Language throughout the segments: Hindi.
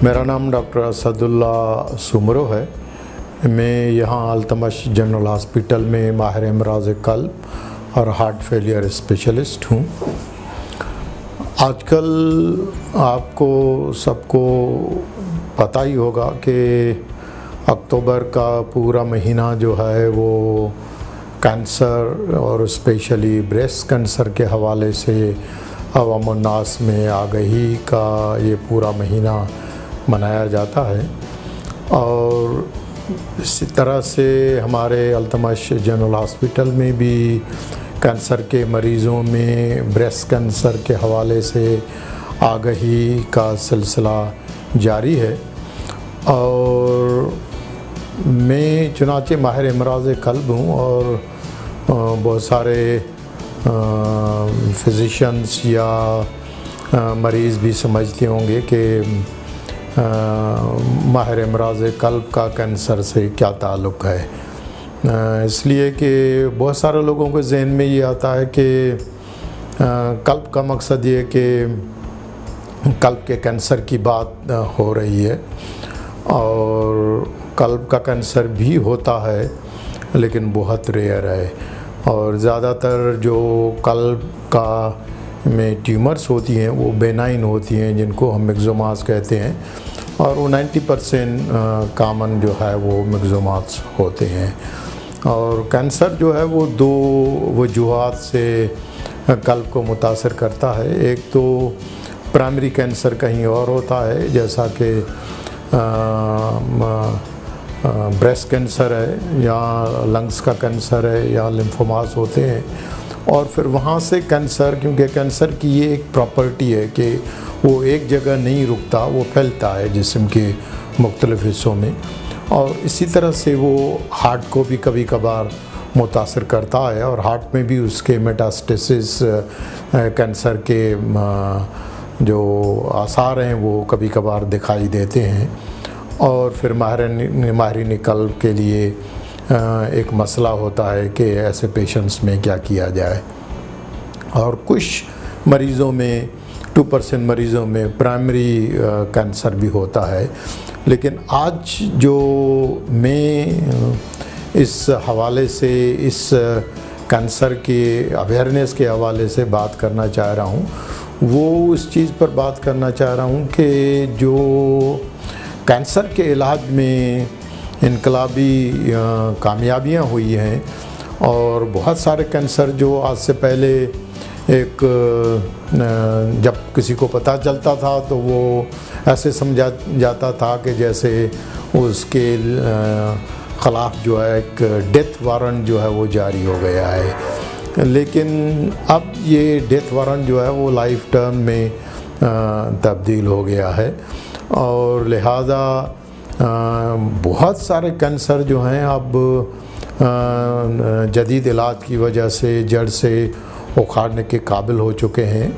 मेरा नाम डॉक्टर असदुल्ला सुमरो है। मैं यहाँ अल्तमश जनरल हॉस्पिटल में माहिर अमराज़ क़ल्ब और हार्ट फेलियर स्पेशलिस्ट हूँ। आजकल आपको सबको पता ही होगा कि अक्टूबर का पूरा महीना जो है वो कैंसर और स्पेशली ब्रेस्ट कैंसर के हवाले से अवामुन्नास में आगाही का ये पूरा महीना मनाया जाता है। और इसी तरह से हमारे अल्तमश जनरल हॉस्पिटल में भी कैंसर के मरीज़ों में ब्रेस्ट कैंसर के हवाले से आगाही का सिलसिला जारी है। और मैं चुनाचे माहिर अमराज़ क़ल्ब हूँ और बहुत सारे फिजिशंस या मरीज़ भी समझते होंगे कि माहिर अमराज़ क़ल्ब का कैंसर से क्या ताल्लुक़ है। इसलिए कि बहुत सारे लोगों के ज़हन में ये आता है कि क़ल्ब का मकसद ये कि क़ल्ब के कैंसर की बात हो रही है, और क़ल्ब का कैंसर भी होता है लेकिन बहुत रेयर है। और ज़्यादातर जो क़ल्ब का में ट्यूमर्स होती हैं वो बेनाइन होती हैं, जिनको हम मिक्सोमास कहते हैं, और वो 90% कामन जो है वो मिक्सोमास होते हैं। और कैंसर जो है वो दो वजूहात से क़ल्ब को मुतासर करता है। एक तो प्राइमरी कैंसर कहीं और होता है, जैसा कि ब्रेस्ट कैंसर है या लंग्स का कैंसर है या लिम्फोमास होते हैं, और फिर वहाँ से कैंसर, क्योंकि कैंसर की ये एक प्रॉपर्टी है कि वो एक जगह नहीं रुकता, वो फैलता है जिस्म के मुख्तलिफ़ हिस्सों में। और इसी तरह से वो हार्ट को भी कभी कभार मुतासर करता है, और हार्ट में भी उसके मेटास्टेसिस कैंसर के जो आसार हैं वो कभी कभार दिखाई देते हैं। और फिर माहिरीन क़ल्ब के लिए एक मसला होता है कि ऐसे पेशेंट्स में क्या किया जाए। और कुछ मरीज़ों में 2% मरीज़ों में प्राइमरी कैंसर भी होता है। लेकिन आज जो मैं इस हवाले से, इस कैंसर के अवेयरनेस के हवाले से बात करना चाह रहा हूँ, वो इस चीज़ पर बात करना चाह रहा हूँ कि जो कैंसर के इलाज में इनकलाबी कामयाबियाँ हुई हैं, और बहुत सारे कैंसर जो आज से पहले एक जब किसी को पता चलता था तो वो ऐसे समझा जाता था कि जैसे उसके ख़िलाफ़ जो है एक डेथ वारंट जो है वो जारी हो गया है। लेकिन अब ये डेथ वारंट जो है वो लाइफ टर्म में तब्दील हो गया है, और लिहाजा बहुत सारे कैंसर जो हैं अब जदीद इलाज की वजह से जड़ से उखाड़ने के काबिल हो चुके हैं,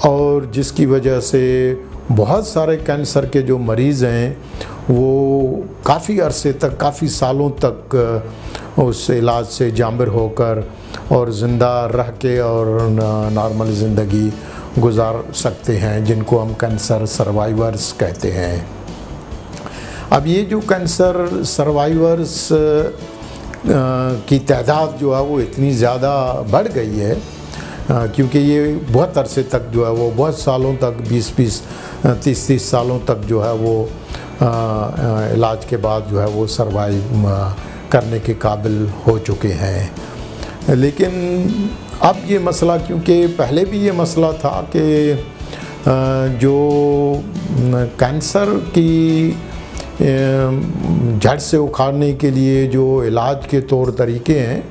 और जिसकी वजह से बहुत सारे कैंसर के जो मरीज़ हैं वो काफ़ी अरसे तक, काफ़ी सालों तक उस इलाज से जामिर होकर और ज़िंदा रह के और नॉर्मल ज़िंदगी गुजार सकते हैं, जिनको हम कैंसर सर्वाइवर्स कहते हैं। अब ये जो कैंसर सर्वाइवर्स की तादाद जो है वो इतनी ज़्यादा बढ़ गई है, क्योंकि ये बहुत अरसे तक जो है वो, बहुत सालों तक, 20-20, 30-30 सालों तक जो है वो इलाज के बाद जो है वो सर्वाइव करने के काबिल हो चुके हैं। लेकिन अब ये मसला, क्योंकि पहले भी ये मसला था कि जो कैंसर की जड़ से उखाड़ने के लिए जो इलाज के तौर तरीके हैं,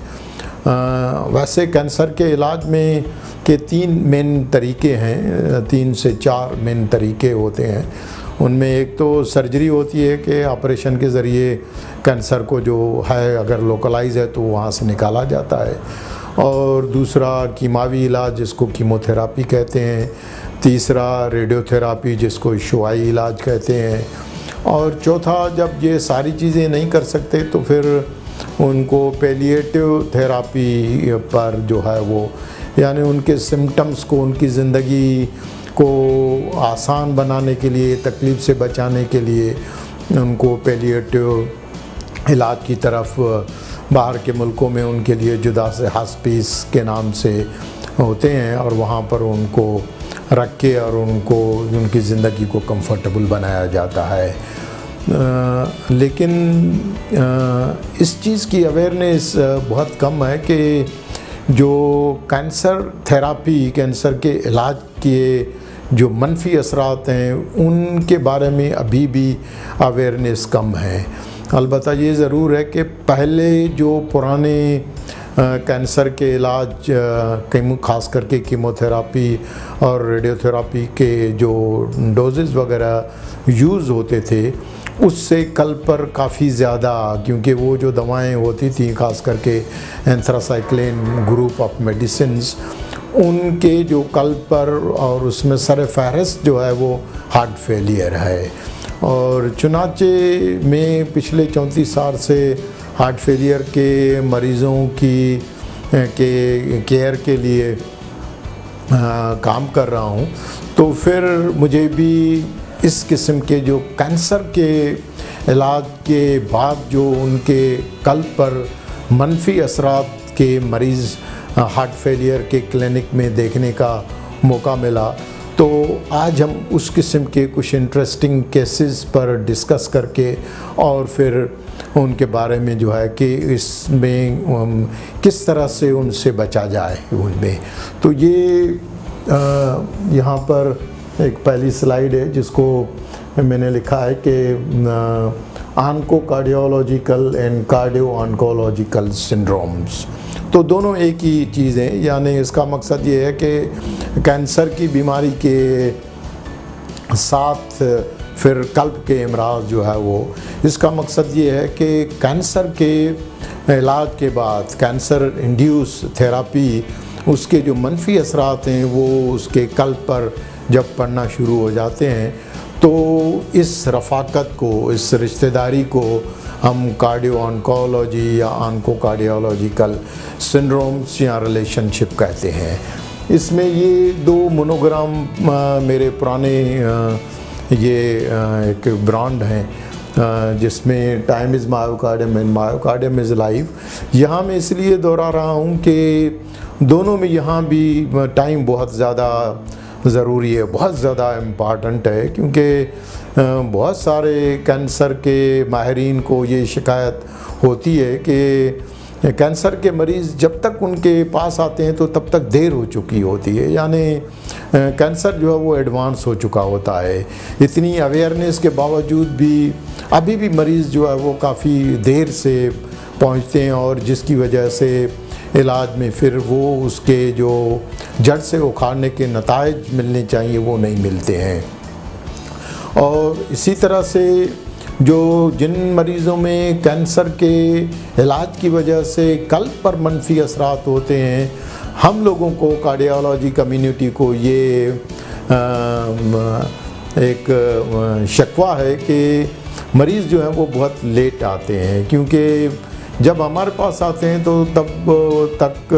वैसे कैंसर के इलाज में के 3 मेन तरीके हैं, 3 से 4 मेन तरीके होते हैं। उनमें एक तो सर्जरी होती है कि ऑपरेशन के ज़रिए कैंसर को जो है अगर लोकलाइज है तो वहाँ से निकाला जाता है, और दूसरा कीमावी इलाज जिसको कीमोथेरापी कहते हैं, तीसरा रेडियोथेरापी जिसको शुआई इलाज कहते हैं, और चौथा जब ये सारी चीज़ें नहीं कर सकते तो फिर उनको पैलिएटिव थेरापी पर जो है वो, यानी उनके सिम्टम्स को, उनकी ज़िंदगी को आसान बनाने के लिए, तकलीफ़ से बचाने के लिए उनको पैलिएटिव इलाज की तरफ बाहर के मुल्कों में उनके लिए जुदा से हॉस्पिस के नाम से होते हैं और वहाँ पर उनको रख के और उनको उनकी ज़िंदगी को कंफर्टेबल बनाया जाता है। लेकिन इस चीज़ की अवेयरनेस बहुत कम है कि जो कैंसर थेरापी, कैंसर के इलाज के जो मनफी असरात हैं उनके बारे में अभी भी अवेयरनेस कम है। अलबत्ता ये ज़रूर है कि पहले जो पुराने कैंसर के इलाज ख़ास करके कीमोथेरापी और रेडियोथेरापी के जो डोजेज़ वगैरह यूज़ होते थे उससे कल पर काफ़ी ज़्यादा, क्योंकि वो जो दवाएं होती थी ख़ास करके एंथ्रासाइक्लिन ग्रुप ऑफ मेडिसिन्स, उनके जो कल पर और उसमें सरफ़हरिस्त जो है वो हार्ट फेलियर है। और चुनाचे में पिछले 34 साल से हार्ट फेलियर के मरीज़ों की केयर के लिए काम कर रहा हूँ, तो फिर मुझे भी इस किस्म के जो कैंसर के इलाज के बाद जो उनके कल पर मनफी असरात के मरीज़ हार्ट फेलियर के क्लिनिक में देखने का मौका मिला, तो आज हम उस किस्म के कुछ इंटरेस्टिंग केसेस पर डिस्कस करके और फिर उनके बारे में जो है कि इसमें किस तरह से उनसे बचा जाए उनमें। तो ये यहाँ पर एक पहली स्लाइड है जिसको मैंने लिखा है कि ऑन्कोकार्डियोलॉजिकल एंड कार्डियो ऑन्कोलॉजिकल सिंड्रोम्स। तो दोनों एक ही चीज़ है, यानी इसका मकसद ये है कि कैंसर की बीमारी के साथ फिर कल्ब के अमराज जो है वो, इसका मकसद ये है कि कैंसर के इलाज के बाद कैंसर इंड्यूस थेरापी, उसके जो मनफी असरात हैं वो उसके कल्ब पर जब पड़ना शुरू हो जाते हैं तो इस रफ़ाकत को, इस रिश्तेदारी को हम कार्डियो ऑन्कोलॉजी या ऑन्कोकार्डियोलॉजिकल सिंड्रोम्स या रिलेशनशिप कहते हैं। इसमें ये दो मोनोग्राम मेरे पुराने ये एक ब्रांड हैं जिसमें time is myocardium and myocardium is life. यहाँ मैं इसलिए दोहरा रहा हूँ कि दोनों में यहाँ भी टाइम बहुत ज़्यादा ज़रूरी है, बहुत ज़्यादा इम्पॉर्टेंट है, क्योंकि बहुत सारे कैंसर के माहिरीन को ये शिकायत होती है कि कैंसर के मरीज़ जब तक उनके पास आते हैं तो तब तक देर हो चुकी होती है, यानी कैंसर जो है वो एडवांस हो चुका होता है। इतनी अवेयरनेस के बावजूद भी अभी भी मरीज़ जो है वो काफ़ी देर से पहुंचते हैं और जिसकी वजह से इलाज में फिर वो उसके जो जड़ से उखाड़ने के नताइज मिलने चाहिए वो नहीं मिलते हैं। और इसी तरह से जो जिन मरीज़ों में कैंसर के इलाज की वजह से कल्ब पर मनफी असरात होते हैं, हम लोगों को कार्डियोलॉजी कम्युनिटी को ये एक शिकवा है कि मरीज़ जो हैं वो बहुत लेट आते हैं, क्योंकि जब हमारे पास आते हैं तो तब तक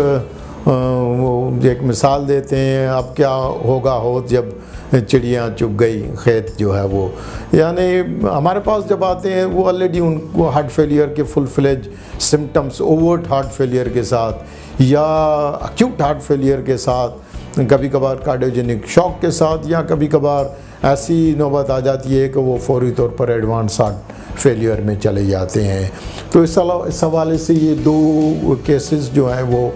वो एक मिसाल देते हैं, अब क्या होगा हो जब चिड़िया चुग गई खेत जो है वो, यानी हमारे पास जब आते हैं वो ऑलरेडी उनको हार्ट फेलियर के full fledge symptoms, overt heart failure के साथ या एक्यूट हार्ट फेलियर के साथ, कभी कभार कार्डियोजेनिक शॉक के साथ, या कभी कभार ऐसी नौबत आ जाती है कि वो फौरी तौर पर एडवांस हार्ट फेलियर में चले जाते हैं। तो इस हवाले से ये दो केसेस जो हैं वो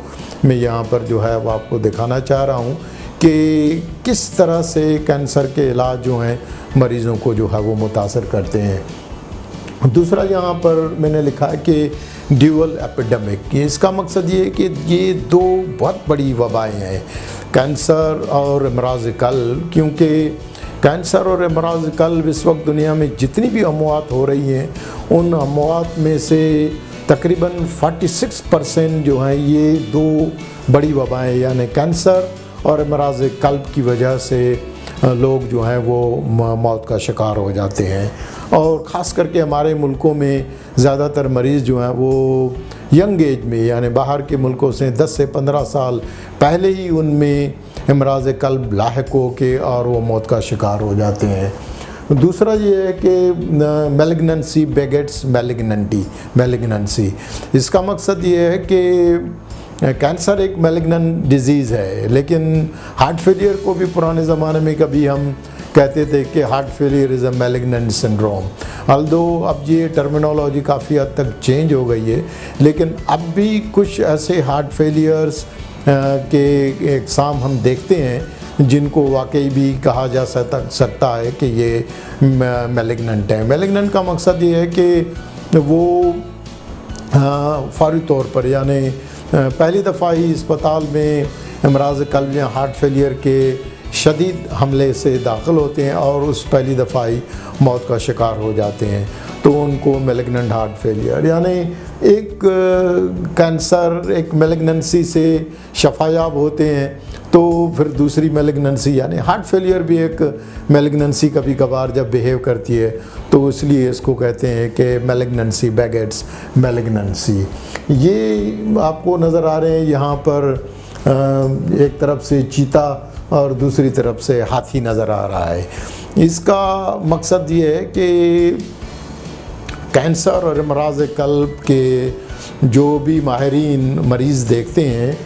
मैं यहाँ पर जो है वो आपको दिखाना चाह रहा हूँ कि किस तरह से कैंसर के इलाज जो हैं मरीज़ों को जो है वो मुतासर करते हैं। दूसरा यहाँ पर मैंने लिखा है कि ड्यूअल एपिडेमिक, इसका मकसद ये है कि ये दो बहुत बड़ी वबाएँ हैं, कैंसर और अमराज़ कल्ब, क्योंकि कैंसर और अमराज़ कल्ब इस वक्त दुनिया में जितनी भी अमवात हो रही हैं उन अमवात में से तकरीबन 46% जो हैं ये दो बड़ी वबाएँ, यानी कैंसर और अमराज़ कल्ब की वजह से लोग जो हैं वो मौत का शिकार हो जाते हैं। और ख़ास करके हमारे मुल्कों में ज़्यादातर मरीज़ जो हैं वो यंग एज में, यानी बाहर के मुल्कों से 10 से 15 साल पहले ही उनमें इमराज़ कल्ब लाहिक हो के और वो मौत का शिकार हो जाते हैं। दूसरा ये है कि मैलिग्नेंसी बेगेट्स मैलिग्नेंसी, इसका मकसद ये है कि कैंसर एक मैलिग्नेंट डिजीज़ है, लेकिन हार्ट फेलियर को भी पुराने ज़माने में कभी हम कहते थे कि heart failure is a malignant syndrome. Although अब ये टर्मिनोलॉजी काफ़ी हद तक चेंज हो गई है, लेकिन अब भी कुछ ऐसे हार्ट फेलियर्स के एग्ज़ाम हम देखते हैं जिनको वाकई भी कहा जा सकता है कि ये मैलिग्नेंट है। मैलिग्नेंट का मकसद ये है कि वो फौरी तौर पर, यानी पहली दफ़ा ही अस्पताल में इमराज़ कल्ब या हार्ट फेलियर के शदीद हमले से दाखिल होते हैं और उस पहली दफ़ा ही मौत का शिकार हो जाते हैं, तो उनको मैलिग्नेंट हार्ट फेलियर, यानी एक कैंसर एक मैलिग्नेंसी से शफायाब होते हैं तो फिर दूसरी मैलिग्नेंसी, यानी हार्ट फेलियर भी एक मैलिग्नेंसी कभी कभार जब बिहेव करती है तो इसलिए इसको कहते हैं कि मैलिग्नेंसी बेगेट्स मैलिग्नेंसी। ये आपको नज़र आ रहे हैं यहाँ पर एक तरफ से चीता और दूसरी तरफ से हाथी नज़र आ रहा है। इसका मकसद ये है कि कैंसर और इमराज़ कल्ब के जो भी माहिरीन मरीज़ देखते हैं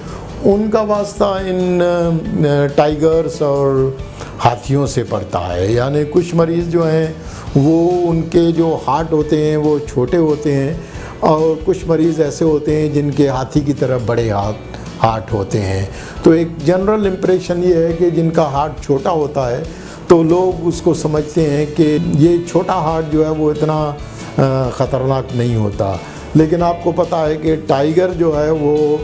उनका वास्ता इन टाइगर्स और हाथियों से पड़ता है। यानी कुछ मरीज़ जो हैं वो उनके जो हार्ट होते हैं वो छोटे होते हैं और कुछ मरीज़ ऐसे होते हैं जिनके हाथी की तरह बड़े हार्ट होते हैं। तो एक जनरल इम्प्रेशन ये है कि जिनका हार्ट छोटा होता है तो लोग उसको समझते हैं कि ये छोटा हार्ट जो है वो इतना ख़तरनाक नहीं होता, लेकिन आपको पता है कि टाइगर जो है वो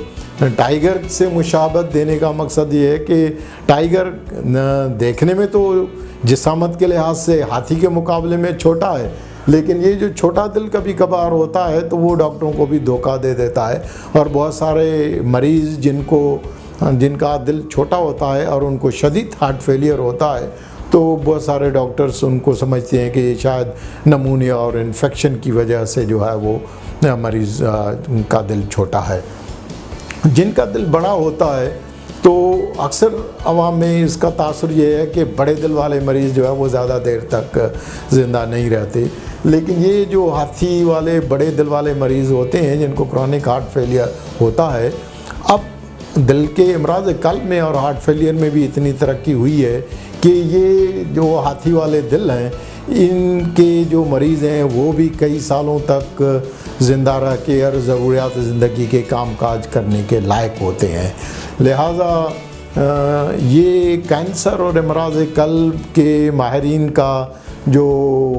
टाइगर से मुशाबत देने का मकसद ये है कि टाइगर देखने में तो जिसामत के लिहाज से हाथी के मुकाबले में छोटा है, लेकिन ये जो छोटा दिल कभी कभार होता है तो वो डॉक्टरों को भी धोखा दे देता है। और बहुत सारे मरीज़ जिनका दिल छोटा होता है और उनको शदीद हार्ट फेलियर होता है तो बहुत सारे डॉक्टर्स उनको समझते हैं कि शायद नमूनिया और इन्फेक्शन की वजह से जो है वो मरीज़ का दिल छोटा है। जिनका दिल बड़ा होता है तो अक्सर अवाम में इसका तासुर ये है कि बड़े दिल वाले मरीज़ जो है वो ज़्यादा देर तक ज़िंदा नहीं रहते, लेकिन ये जो हाथी वाले बड़े दिल वाले मरीज़ होते हैं जिनको क्रॉनिक हार्ट फेलियर होता है, अब दिल के इमराज़ कल्ब में और हार्ट फेलियर में भी इतनी तरक्की हुई है कि ये जो हाथी वाले दिल हैं इनके जो मरीज़ हैं वो भी कई सालों तक ज़िंदा रह के और ज़रूरियात ज़िंदगी के काम काज करने के लायक होते हैं। लिहाजा ये कैंसर और इमराज़ कल्ब के माहिरीन का जो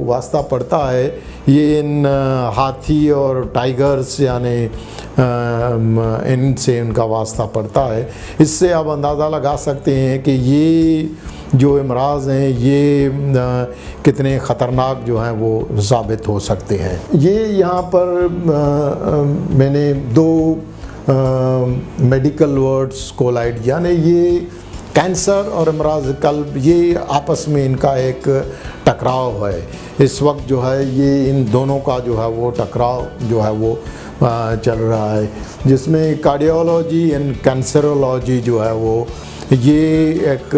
वास्ता पड़ता है ये इन हाथी और टाइगर्स यानी इनसे इनका वास्ता पड़ता है। इससे आप अंदाज़ा लगा सकते हैं कि ये जो इमराज़ हैं ये कितने ख़तरनाक जो हैं वो साबित हो सकते हैं। ये यहाँ पर मैंने दो मेडिकल वर्ड्स कोलाइड, यानी ये कैंसर और इमराज़ कल्ब ये आपस में इनका एक टकराव है। इस वक्त जो है ये इन दोनों का जो है वो टकराव जो है वो चल रहा है, जिसमें कार्डियोलॉजी एंड कैंसरोलॉजी जो है वो ये एक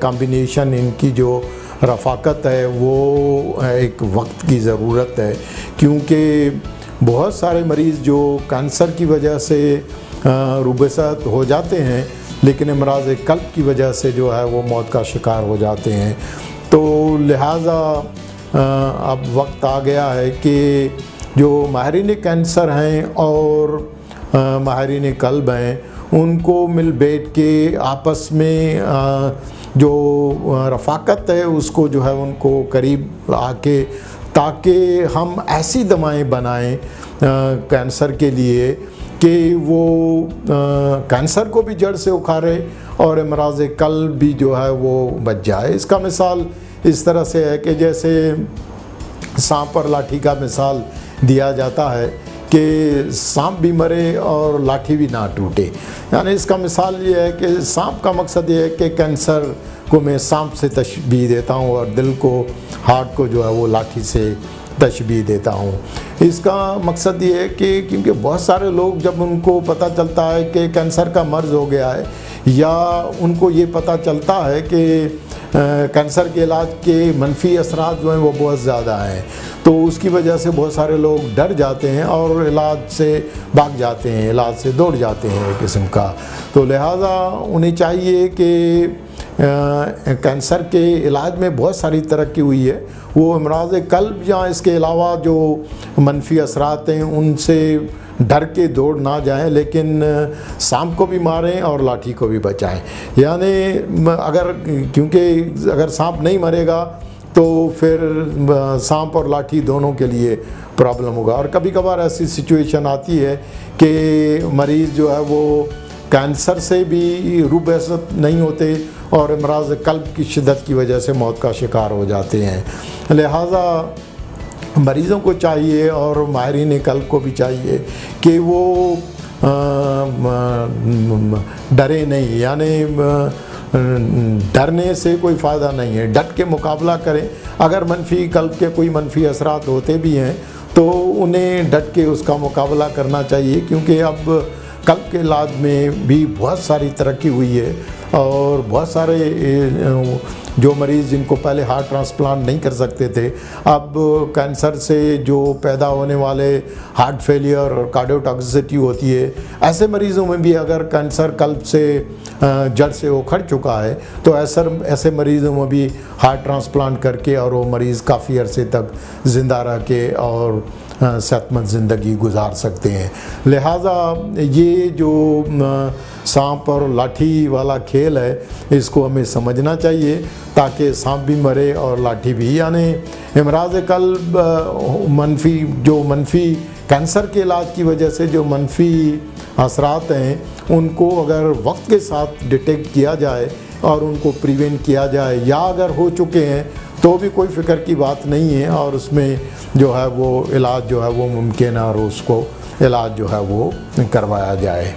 कॉम्बिनेशन इनकी जो रफ़ाकत है वो एक वक्त की ज़रूरत है, क्योंकि बहुत सारे मरीज़ जो कैंसर की वजह से रुबसत हो जाते हैं लेकिन इमराज़ कल्ब की वजह से जो है वो मौत का शिकार हो जाते हैं। तो लिहाजा अब वक्त आ गया है कि जो माहिरीन कैंसर हैं और माहिरीन कल्ब हैं उनको मिल बैठ के आपस में जो रफ़ाकत है उसको जो है उनको करीब आके, ताकि हम ऐसी दवाएं बनाएं कैंसर के लिए कि वो कैंसर को भी जड़ से उखाड़े और इमराज़ कल्ब भी जो है वो बच जाए। इसका मिसाल इस तरह से है कि जैसे सांप और लाठी का मिसाल दिया जाता है कि सांप भी मरे और लाठी भी ना टूटे। यानी इसका मिसाल ये है कि सांप का मकसद ये है कि कैंसर को मैं सांप से तशबीह देता हूँ और दिल को, हार्ट को जो है वो लाठी से तशबीह देता हूँ। इसका मकसद ये है कि क्योंकि बहुत सारे लोग जब उनको पता चलता है कि कैंसर का मर्ज़ हो गया है या उनको ये पता चलता है कि कैंसर के इलाज के मनफी असरात जो हैं वो बहुत ज़्यादा हैं, तो उसकी वजह से बहुत सारे लोग डर जाते हैं और इलाज से भाग जाते हैं, इलाज से दौड़ जाते हैं एक किस्म का। तो लिहाजा उन्हें चाहिए कि कैंसर के इलाज में बहुत सारी तरक्की हुई है, वो अमराज़ क़ल्ब या इसके अलावा जो मनफी असरात हैं उनसे डर के दौड़ ना जाएं, लेकिन सांप को भी मारें और लाठी को भी बचाएं। यानी अगर, क्योंकि अगर सांप नहीं मरेगा तो फिर सांप और लाठी दोनों के लिए प्रॉब्लम होगा। और कभी कभार ऐसी सिचुएशन आती है कि मरीज़ जो है वो कैंसर से भी रूबेसत नहीं होते और अमराज़ क़ल्ब की शिद्दत की वजह से मौत का शिकार हो जाते हैं। लिहाजा मरीज़ों को चाहिए और माहिरीन क़ल्ब को भी चाहिए कि वो डरे नहीं, यानी डरने से कोई फ़ायदा नहीं है, डट के मुकाबला करें। अगर मनफी क़ल्ब के कोई मनफी असरात होते भी हैं तो उन्हें डट के उसका मुकाबला करना चाहिए, क्योंकि अब क़ल्ब के इलाज में भी बहुत सारी तरक्की हुई है और बहुत सारे जो मरीज़ जिनको पहले हार्ट ट्रांसप्लांट नहीं कर सकते थे, अब कैंसर से जो पैदा होने वाले हार्ट फेलियर और कार्डियोटॉक्सिसिटी होती है, ऐसे मरीज़ों में भी अगर कैंसर क़ल्ब से जड़ से उखड़ चुका है तो ऐसे मरीज़ों में भी हार्ट ट्रांसप्लांट करके और वो मरीज़ काफ़ी अरसे तक ज़िंदा रह के और सेहतमंद ज़िंदगी गुजार सकते हैं। लिहाजा ये जो सांप और लाठी वाला खेल है इसको हमें समझना चाहिए, ताकि सांप भी मरे और लाठी भी। यानी अमराज़ क़ल्ब मनफी कैंसर के इलाज की वजह से जो मनफी असरात हैं उनको अगर वक्त के साथ डिटेक्ट किया जाए और उनको प्रिवेंट किया जाए, या अगर हो चुके हैं तो भी कोई फ़िक्र की बात नहीं है और उसमें जो है वो इलाज जो है वो मुमकिन है और उसको इलाज जो है वो करवाया जाए।